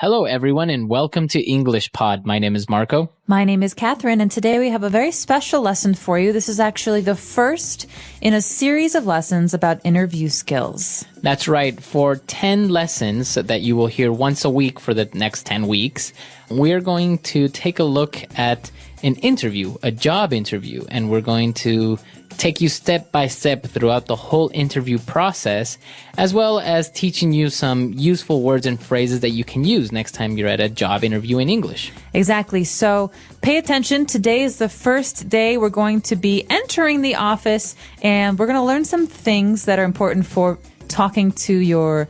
Hello, everyone, and welcome to English Pod. My name is Marco. My name is Catherine, and today we have a very special lesson for you. This is actually the first in a series of lessons about interview skills. That's right. For 10 lessons that you will hear once a week for the next 10 weeks, we're going to take a look at an interview, a job interview, and we're going to take you step by step throughout the whole interview process, as well as teaching you some useful words and phrases that you can use next time you're at a job interview in English. Exactly. So pay attention. Today is the first day we're going to be entering the office, and we're going to learn some things that are important for talking to your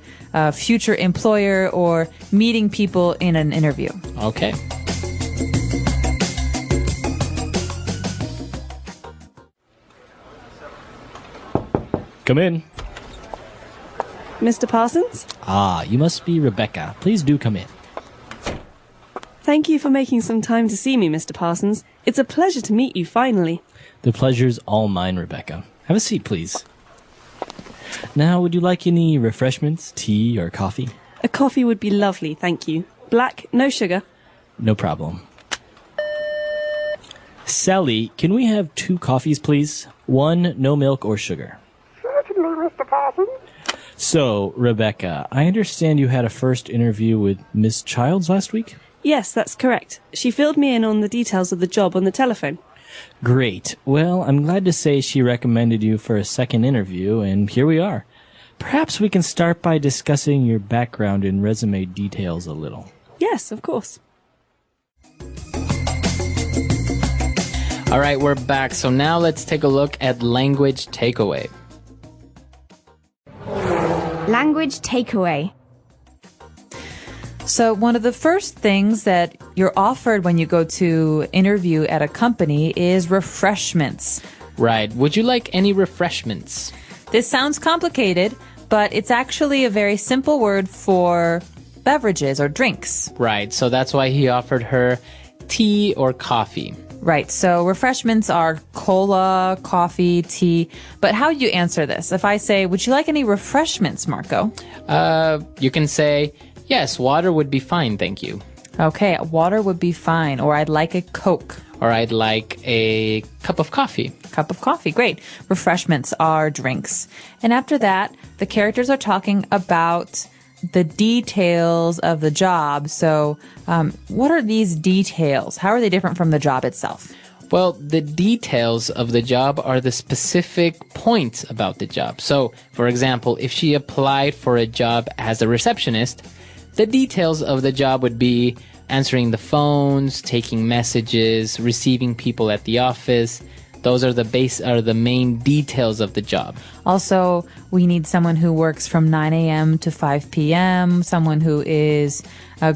future employer or meeting people in an interview. Okay. Come in. Mr. Parsons? Ah, you must be Rebecca. Please do come in. Thank you for making some time to see me, Mr. Parsons. It's a pleasure to meet you finally. The pleasure's all mine, Rebecca. Have a seat, please. Now, would you like any refreshments, tea, or coffee? A coffee would be lovely, thank you. Black, no sugar. No problem. Sally, can we have 2 coffees, please? 1, no milk or sugar. Certainly, Mr. Parsons. So, Rebecca, I understand you had a first interview with Miss Childs last week? Yes, that's correct. She filled me in on the details of the job on the telephone. Great. Well, I'm glad to say she recommended you for a second interview, and here we are. Perhaps we can start by discussing your background and resume details a little. Yes, of course. All right, we're back. So now let's take a look at language takeaway. Language takeaway. So one of the first things that you're offered when you go to interview at a company is refreshments. Right. Would you like any refreshments? This sounds complicated, but it's actually a very simple word for beverages or drinks. Right. So that's why he offered her tea or coffee. Right. So refreshments are cola, coffee, tea. But how do you answer this? If I say, would you like any refreshments, Marco? You can say, yes, water would be fine, thank you. Okay, water would be fine. Or I'd like a Coke. Or I'd like a cup of coffee. Cup of coffee. Great. Refreshments are drinks. And after that, the characters are talking about the details of the job. So what are these details? How are they different from the job itself? Well, the details of the job are the specific points about the job. So, for example, if she applied for a job as a receptionist, the details of the job would be answering the phones, taking messages, receiving people at the office. Those are the main details of the job. Also, we need someone who works from 9 a.m. to 5 p.m., someone who is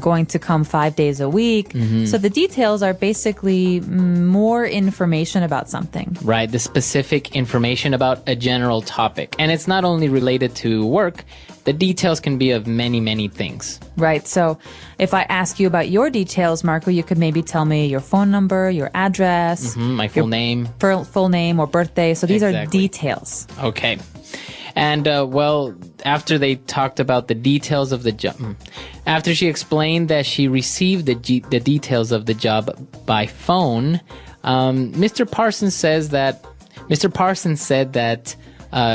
going to come 5 days a week. Mm-hmm. So the details are basically more information about something. Right, the specific information about a general topic. And it's not only related to work. The details can be of many, many things. Right. So if I ask you about your details, Marco, you could maybe tell me your phone number, your address, my full name. Full name or birthday. So these Exactly. are details. Okay. And, after they talked about the details of the job, after she explained that she received the details of the job by phone, Mr. Parsons said that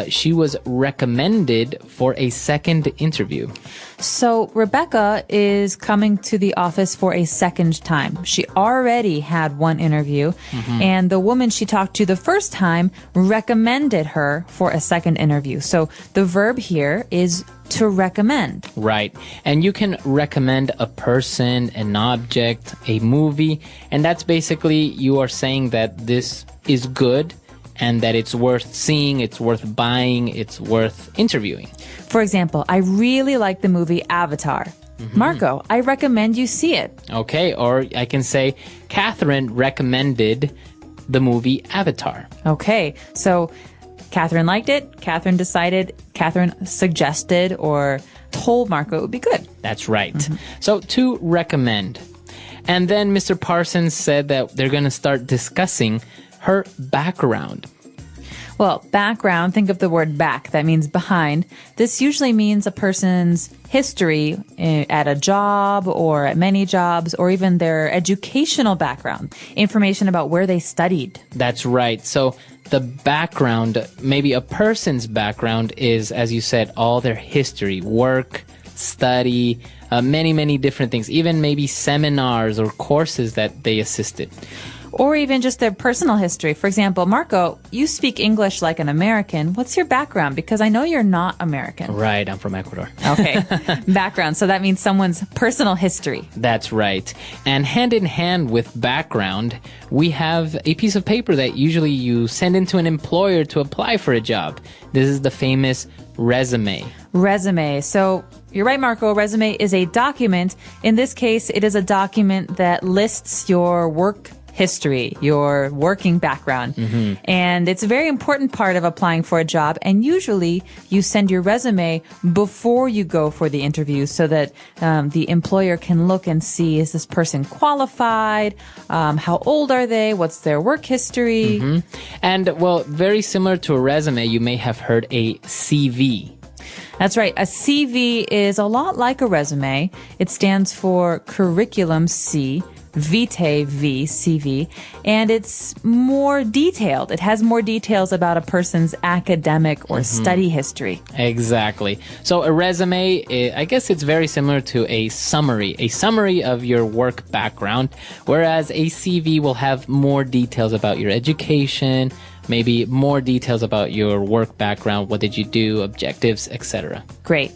she was recommended for a second interview. So Rebecca is coming to the office for a second time. She already had one interview, and the woman she talked to the first time recommended her for a second interview. So the verb here is to recommend. Right. And you can recommend a person, an object, a movie, and that's basically you are saying that this is good and that it's worth seeing, it's worth buying, it's worth interviewing. For example, I really like the movie Avatar. Marco, I recommend you see it. Okay, or I can say, Catherine recommended the movie Avatar. Okay, so Catherine liked it, Catherine decided, Catherine suggested or told Marco it would be good. That's right. So to recommend. And then Mr. Parsons said that they're going to start discussing her background. Well, background, think of the word back. That means behind. This usually means a person's history at a job or at many jobs, or even their educational background, information about where they studied. That's right. So the background, maybe a person's background is, as you said, all their history, work, study, many different things, even maybe seminars or courses that they assisted. Or even just their personal history. For example, Marco, you speak English like an American. What's your background? Because I know you're not American. Right, I'm from Ecuador. Okay, background. So that means someone's personal history. That's right. And hand in hand with background, we have a piece of paper that usually you send into an employer to apply for a job. This is the famous resume. Resume. So you're right, Marco. Resume is a document. In this case, it is a document that lists your work history, your working background. And it's a very important part of applying for a job. And usually you send your resume before you go for the interview so that the employer can look and see, is this person qualified? How old are they? What's their work history? And, well, very similar to a resume, you may have heard a CV. That's right. A CV is a lot like a resume. It stands for Curriculum C, Vitae V, CV, and it's more detailed. It has more details about a person's academic or study history. Exactly. So a resume, I guess it's very similar to a summary of your work background, whereas a CV will have more details about your education, maybe more details about your work background, what did you do, objectives, etc. Great.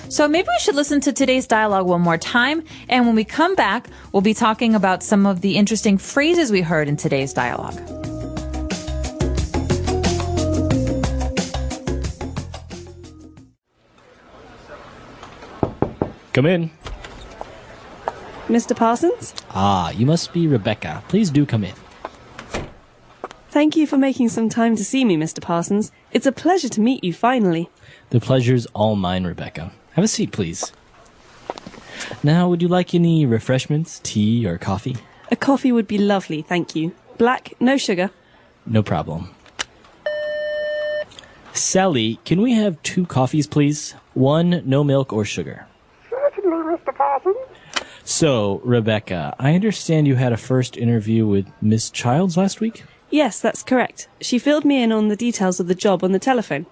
So maybe we should listen to today's dialogue one more time. And when we come back, we'll be talking about some of the interesting phrases we heard in today's dialogue. Come in. Mr. Parsons? Ah, you must be Rebecca. Please do come in. Thank you for making some time to see me, Mr. Parsons. It's a pleasure to meet you finally. The pleasure's all mine, Rebecca. Have a seat, please. Now, would you like any refreshments, tea, or coffee? A coffee would be lovely, thank you. Black, no sugar. No problem. Sally, can we have 2 coffees, please? 1, no milk or sugar. Certainly, Mr. Parsons. So, Rebecca, I understand you had a first interview with Miss Childs last week? Yes, that's correct. She filled me in on the details of the job on the telephone.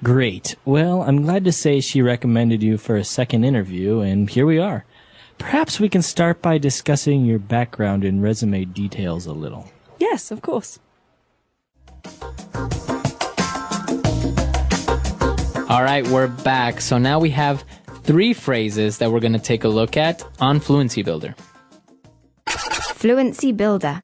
Great. Well, I'm glad to say she recommended you for a second interview, and here we are. Perhaps we can start by discussing your background and resume details a little. Yes, of course. All right, we're back. So now we have 3 phrases that we're going to take a look at on Fluency Builder. Fluency Builder.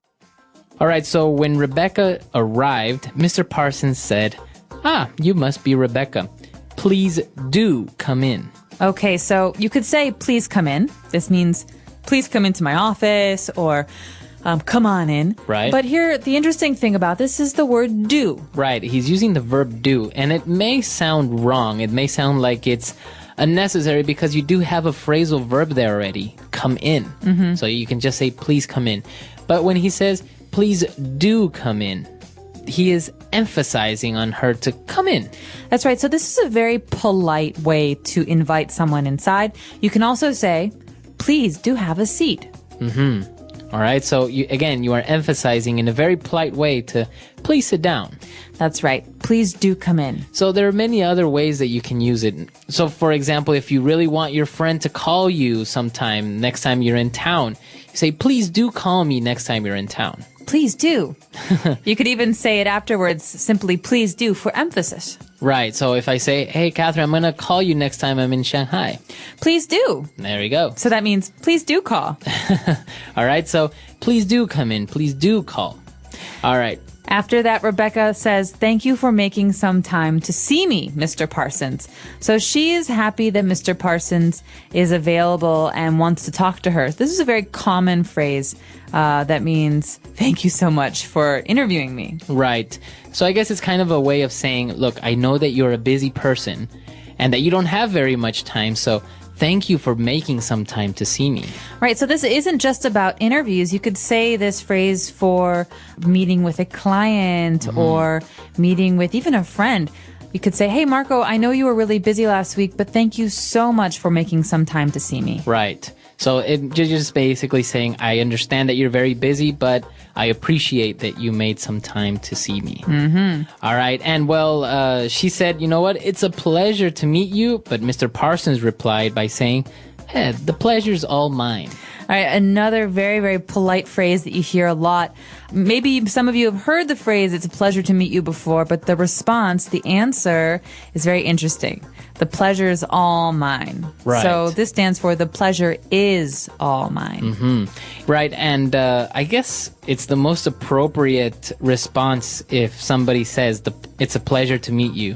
All right, so when Rebecca arrived, Mr. Parsons said, "Ah, you must be Rebecca. Please do come in." Okay, so you could say, please come in. This means, please come into my office, or come on in. Right. But here, the interesting thing about this is the word do. Right, he's using the verb do, and it may sound wrong. It may sound like it's unnecessary because you do have a phrasal verb there already, come in. So you can just say, please come in. But when he says, please do come in, he is emphasizing on her to come in. That's right. So this is a very polite way to invite someone inside. You can also say, please do have a seat. All right, so you are emphasizing in a very polite way to please sit down. That's right. Please do come in. So there are many other ways that you can use it. So for example, if you really want your friend to call you sometime next time you're in town, you say, please do call me next time you're in town. Please do. You could even say it afterwards, simply please do, for emphasis. Right, so if I say, hey, Catherine, I'm going to call you next time I'm in Shanghai. Please do. There we go. So that means please do call. All right, so please do come in. Please do call. All right. After that, Rebecca says, thank you for making some time to see me, Mr. Parsons. So she is happy that Mr. Parsons is available and wants to talk to her. This is a very common phrase that means, thank you so much for interviewing me. Right. So I guess it's kind of a way of saying, look, I know that you're a busy person and that you don't have very much time, so thank you for making some time to see me. Right. So this isn't just about interviews. You could say this phrase for meeting with a client or meeting with even a friend. You could say, hey, Marco, I know you were really busy last week, but thank you so much for making some time to see me. Right. So you're just basically saying, I understand that you're very busy, but I appreciate that you made some time to see me. All right. And well, she said, you know what? It's a pleasure to meet you. But Mr. Parsons replied by saying, hey, the pleasure's all mine. All right, another very, very polite phrase that you hear a lot. Maybe some of you have heard the phrase, it's a pleasure to meet you before, but the response, the answer is very interesting. The pleasure is all mine. Right. So this stands for the pleasure is all mine. Right. And I guess it's the most appropriate response if somebody says, it's a pleasure to meet you.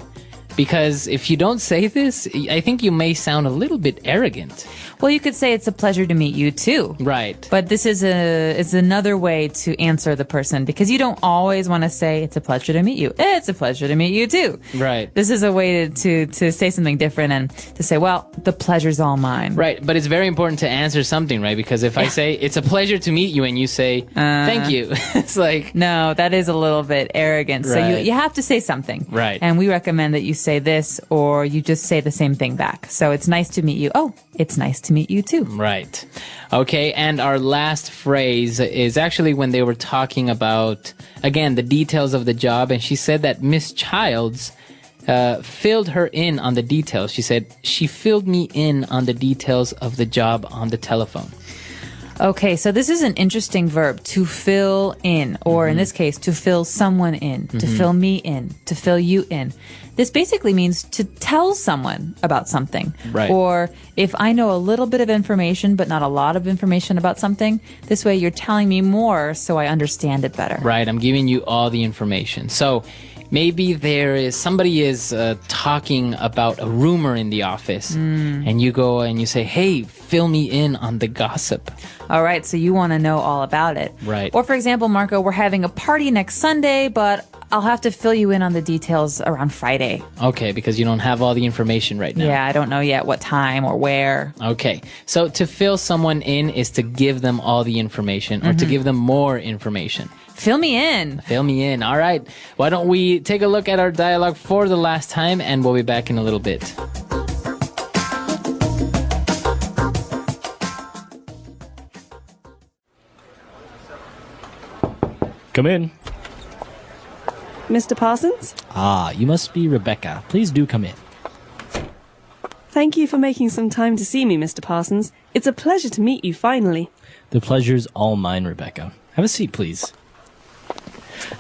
Because if you don't say this, I think you may sound a little bit arrogant. Well, you could say it's a pleasure to meet you too. Right. But this is another way to answer the person, because you don't always want to say it's a pleasure to meet you. It's a pleasure to meet you too. Right. This is a way to say something different and to say, well, the pleasure's all mine. Right. But it's very important to answer something, right? Because if I say it's a pleasure to meet you and you say thank you, it's like, no, that is a little bit arrogant. So Right. you have to say something. Right. And we recommend that you say this or you just say the same thing back. So it's nice to meet you. Oh, it's nice to meet you too. Right. Okay, and our last phrase is actually when they were talking about, again, the details of the job, and she said that Miss Childs filled her in on the details. She said, she filled me in on the details of the job on the telephone. Okay, so this is an interesting verb, to fill in, or in this case, to fill someone in, to fill me in, to fill you in. This basically means to tell someone about something. Right. Or if I know a little bit of information, but not a lot of information about something, this way you're telling me more so I understand it better. Right, I'm giving you all the information. So maybe somebody is talking about a rumor in the office, and you go and you say, hey, fill me in on the gossip. All right, so you want to know all about it. Right. Or for example, Marco, we're having a party next Sunday, but I'll have to fill you in on the details around Friday. Okay, because you don't have all the information right now. Yeah, I don't know yet what time or where. Okay, so to fill someone in is to give them all the information or to give them more information. Fill me in. Fill me in. All right. Why don't we take a look at our dialogue for the last time, and we'll be back in a little bit. Come in. Mr. Parsons? Ah, you must be Rebecca. Please do come in. Thank you for making some time to see me, Mr. Parsons. It's a pleasure to meet you finally. The pleasure's all mine, Rebecca. Have a seat, please.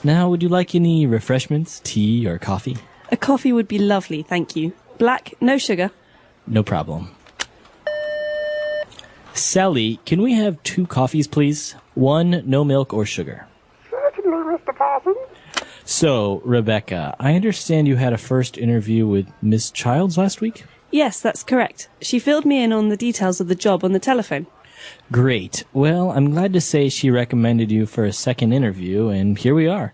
Now, would you like any refreshments, tea, or coffee? A coffee would be lovely, thank you. Black, no sugar. No problem. Sally, can we have 2 coffees, please? 1, no milk or sugar. Certainly, Mr. Parsons. So, Rebecca, I understand you had a first interview with Miss Childs last week? Yes, that's correct. She filled me in on the details of the job on the telephone. Great. Well, I'm glad to say she recommended you for a second interview, and here we are.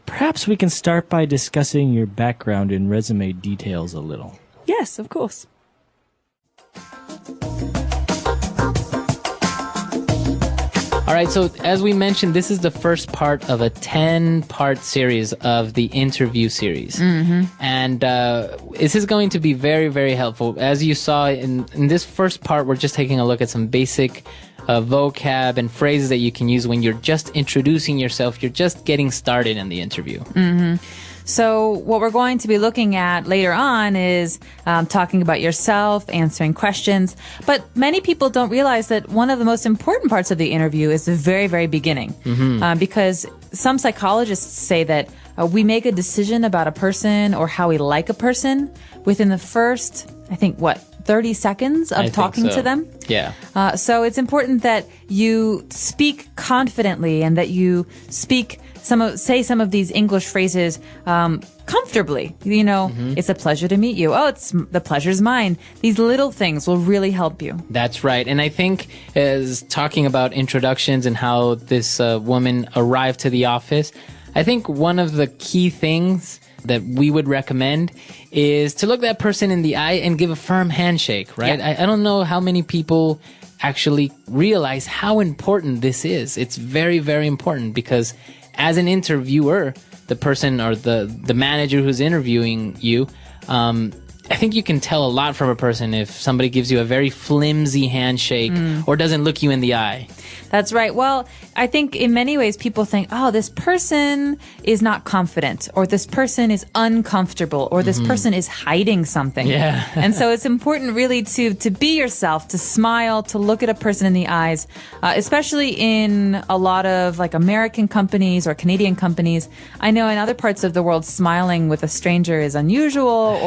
Perhaps we can start by discussing your background and resume details a little. Yes, of course. All right, so as we mentioned, this is the first part of a 10-part series of the interview series. And this is going to be very, very helpful. As you saw in this first part, we're just taking a look at some basic vocab and phrases that you can use when you're just introducing yourself. You're just getting started in the interview. So what we're going to be looking at later on is talking about yourself, answering questions. But many people don't realize that one of the most important parts of the interview is the very, very beginning. Because some psychologists say that we make a decision about a person or how we like a person within the first, 30 seconds of talking to them. Yeah. So it's important that you speak confidently and that you say some of these English phrases comfortably. You know, it's a pleasure to meet you. Oh, the pleasure's mine. These little things will really help you. That's right. And I think as talking about introductions and how this woman arrived to the office, I think one of the key things that we would recommend is to look that person in the eye and give a firm handshake, right? Yeah. I don't know how many people actually realize how important this is. It's very, very important because as an interviewer, the person or the manager who's interviewing you, I think you can tell a lot from a person if somebody gives you a very flimsy handshake or doesn't look you in the eye. That's right. Well, I think in many ways people think, oh, this person is not confident, or this person is uncomfortable, or this person is hiding something. Yeah. And so it's important really to be yourself, to smile, to look at a person in the eyes, especially in a lot of like American companies or Canadian companies. I know in other parts of the world, smiling with a stranger is unusual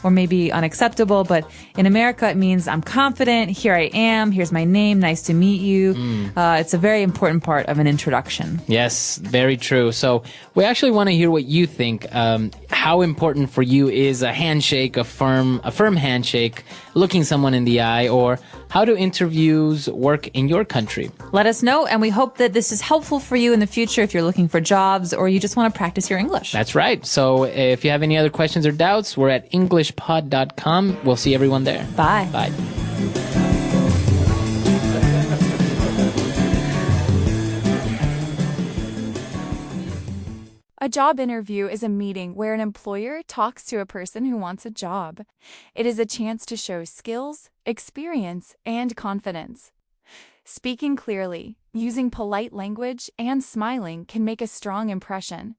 or maybe unacceptable. But in America, it means I'm confident. Here I am. Here's my name. Nice to meet you. It's a very important part of an introduction. Yes, very true. So we actually want to hear what you think. How important for you is a handshake, a firm handshake, looking someone in the eye, or how do interviews work in your country? Let us know, and we hope that this is helpful for you in the future if you're looking for jobs or you just want to practice your English. That's right. So if you have any other questions or doubts, we're at englishpod.com. We'll see everyone there. Bye. Bye. A job interview is a meeting where an employer talks to a person who wants a job. It is a chance to show skills, experience, and confidence. Speaking clearly, using polite language, and smiling can make a strong impression.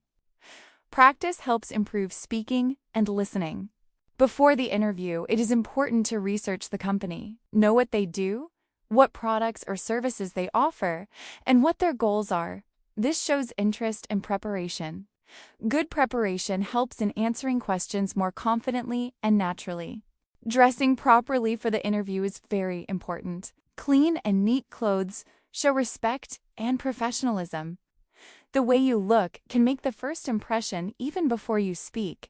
Practice helps improve speaking and listening. Before the interview, it is important to research the company, know what they do, what products or services they offer, and what their goals are. This shows interest and preparation. Good preparation helps in answering questions more confidently and naturally. Dressing properly for the interview is very important. Clean and neat clothes show respect and professionalism. The way you look can make the first impression even before you speak.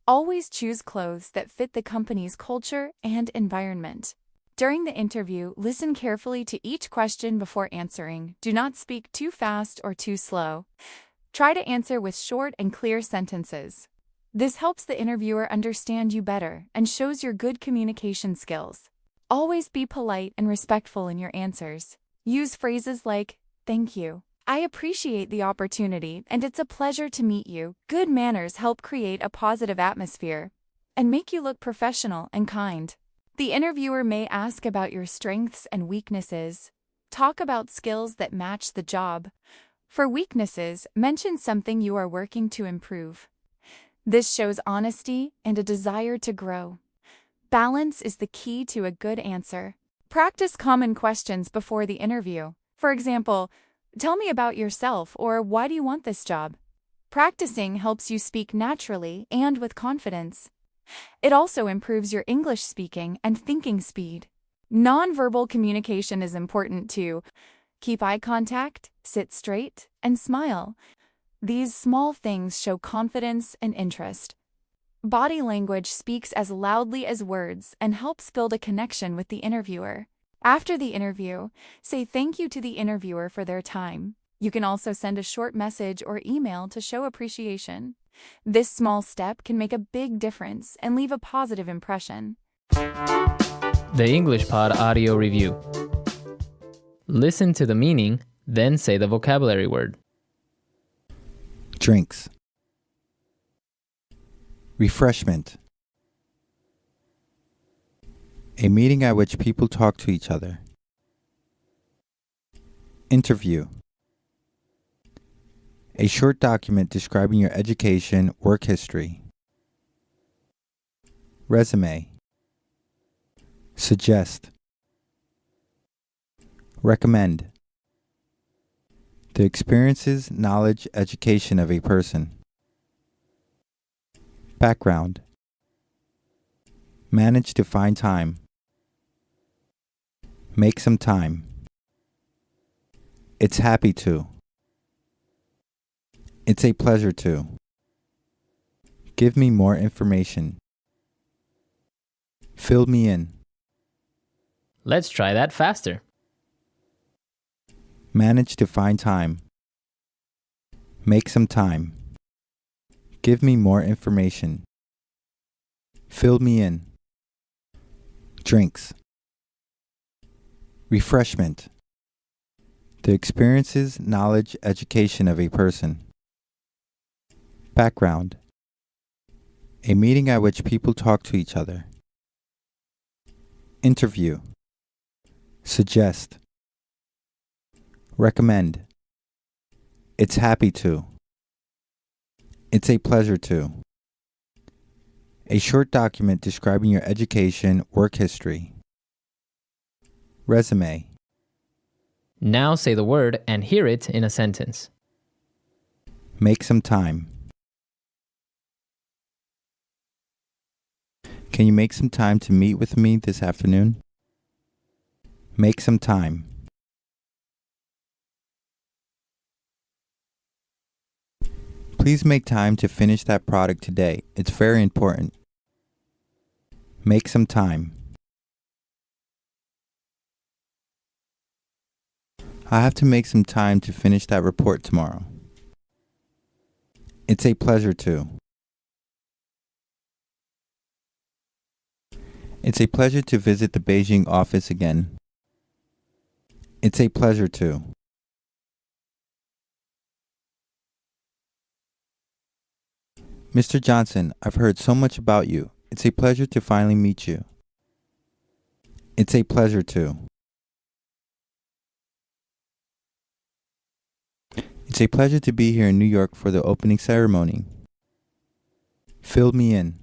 Always choose clothes that fit the company's culture and environment. During the interview, listen carefully to each question before answering. Do not speak too fast or too slow. Try to answer with short and clear sentences. This helps the interviewer understand you better and shows your good communication skills. Always be polite and respectful in your answers. Use phrases like, "Thank you. I appreciate the opportunity, and it's a pleasure to meet you." Good manners help create a positive atmosphere and make you look professional and kind. The interviewer may ask about your strengths and weaknesses. Talk about skills that match the job. For weaknesses, mention something you are working to improve. This shows honesty and a desire to grow. Balance is the key to a good answer. Practice common questions before the interview. For example, "Tell me about yourself," or "Why do you want this job?" Practicing helps you speak naturally and with confidence. It also improves your English speaking and thinking speed. Nonverbal communication is important too. Keep eye contact, sit straight, and smile. These small things show confidence and interest. Body language speaks as loudly as words and helps build a connection with the interviewer. After the interview, say thank you to the interviewer for their time. You can also send a short message or email to show appreciation. This small step can make a big difference and leave a positive impression. The English Pod Audio Review. Listen to the meaning, then say the vocabulary word. Drinks. Refreshment. A meeting at which people talk to each other. Interview. A short document describing your education, work history. Resume. Suggest. Recommend. The experiences, knowledge, education of a person. Background. Manage to find time. Make some time. It's happy to. It's a pleasure to. Give me more information. Fill me in. Let's try that faster. Manage to find time. Make some time. Give me more information. Fill me in. Drinks. Refreshment. The experiences, knowledge, education of a person. Background. A meeting at which people talk to each other. Interview. Suggest. Recommend. It's happy to. It's a pleasure to. A short document describing your education, work history. Resume. Now say the word and hear it in a sentence. Make some time. Can you make some time to meet with me this afternoon? Make some time. Please make time to finish that product today. It's very important. Make some time. I have to make some time to finish that report tomorrow. It's a pleasure to. It's a pleasure to visit the Beijing office again. It's a pleasure to. Mr. Johnson, I've heard so much about you. It's a pleasure to finally meet you. It's a pleasure to. It's a pleasure to be here in New York for the opening ceremony. Fill me in.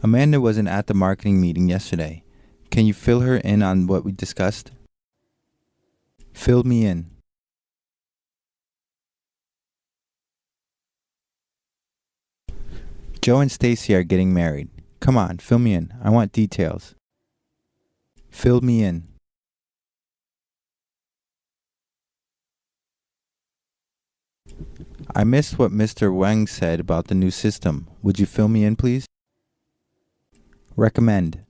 Amanda wasn't at the marketing meeting yesterday. Can you fill her in on what we discussed? Fill me in. Joe and Stacy are getting married. Come on, fill me in. I want details. Fill me in. I missed what Mr. Wang said about the new system. Would you fill me in, please? Recommend.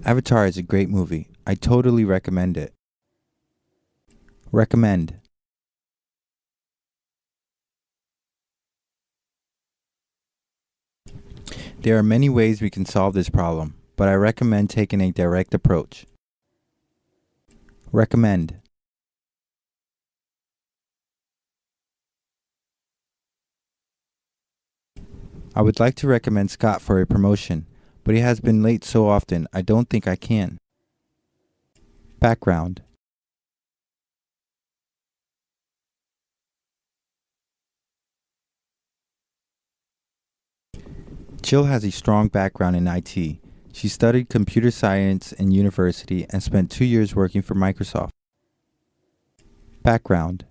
Avatar is a great movie. I totally recommend it. Recommend. There are many ways we can solve this problem, but I recommend taking a direct approach. Recommend. I would like to recommend Scott for a promotion, but he has been late so often I don't think I can. Background. Jill has a strong background in IT. She studied computer science in university and spent 2 years working for Microsoft. Background.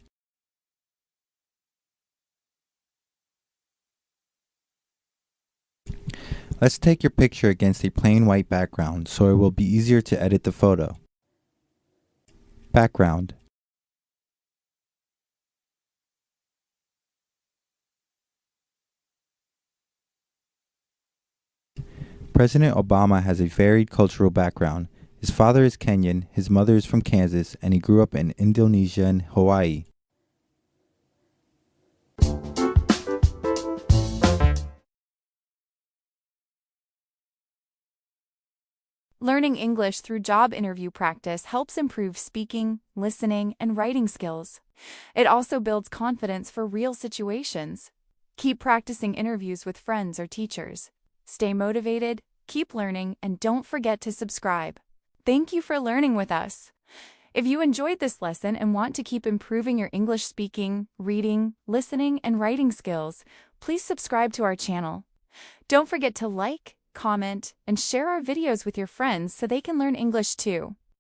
Let's take your picture against a plain white background so it will be easier to edit the photo. Background. President Obama has a varied cultural background. His father is Kenyan, his mother is from Kansas, and he grew up in Indonesia and Hawaii. Learning English through job interview practice helps improve speaking, listening, and writing skills. It also builds confidence for real situations. Keep practicing interviews with friends or teachers. Stay motivated, keep learning, and don't forget to subscribe. Thank you for learning with us. If you enjoyed this lesson and want to keep improving your English speaking, reading, listening, and writing skills, please subscribe to our channel. Don't forget to like, comment, and share our videos with your friends so they can learn English too.